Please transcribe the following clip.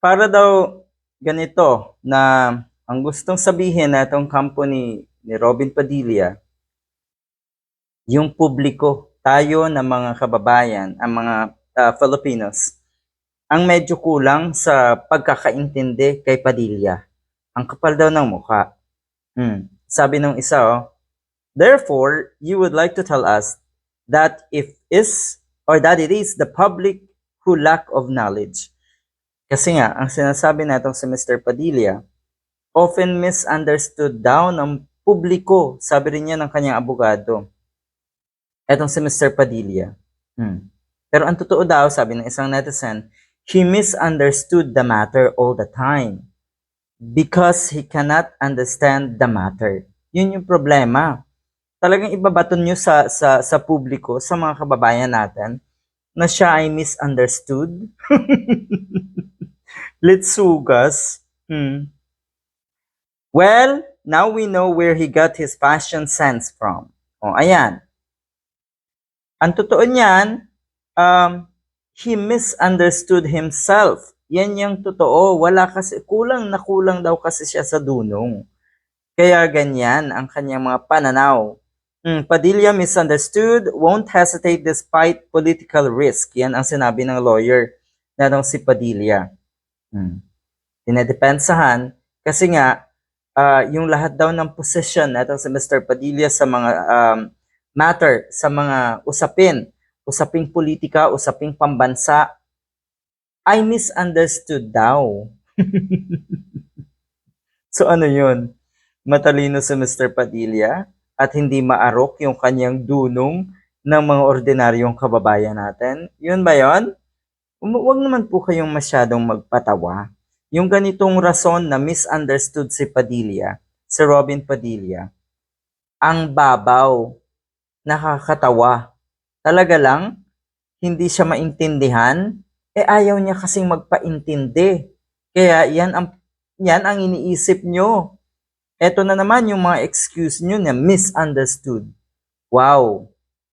Para daw ganito na ang gustong sabihin na itong company ni Robin Padilla, yung publiko, tayo na mga kababayan, ang mga Filipinos, ang medyo kulang sa pagkakaintindi kay Padilla. Ang kapal daw ng mukha. Sabi ng isa, therefore, you would like to tell us that that it is the public who lack of knowledge. Kasi nga, ang sinasabi natong si Mr. Padilla, often misunderstood daw ng publiko, sabi rin niya ng kanyang abogado. Etong si Mr. Padilla. Pero ang totoo daw, sabi ng isang netizen, he misunderstood the matter all the time because he cannot understand the matter. Yun yung problema. Talagang ibabaton nyo sa publiko, sa mga kababayan natin, na siya ay misunderstood. Litsugas. Well, now we know where he got his fashion sense from. O, ayan. Ang totoo niyan, he misunderstood himself. Yan yung totoo. Kulang na kulang daw kasi siya sa dunong. Kaya ganyan ang kanyang mga pananaw. Padilla misunderstood, won't hesitate despite political risk. Yan ang sinabi ng lawyer na si Padilla. Dinedepensahan kasi nga, yung lahat daw ng posisyon na si Mr. Padilla sa mga matter, sa mga usaping politika, usaping pambansa, ay misunderstood daw. So ano yun? Matalino si Mr. Padilla at hindi maarok yung kanyang dunong ng mga ordinaryong kababayan natin? Yun ba yun? Huwag naman po kayong masyadong magpatawa. Yung ganitong rason na misunderstood si Padilla, si Robin Padilla, ang babaw, nakakatawa. Talaga lang, hindi siya maintindihan, ayaw niya kasing magpaintindi. Kaya yan ang iniisip nyo. Eto na naman yung mga excuse nyo na misunderstood. Wow,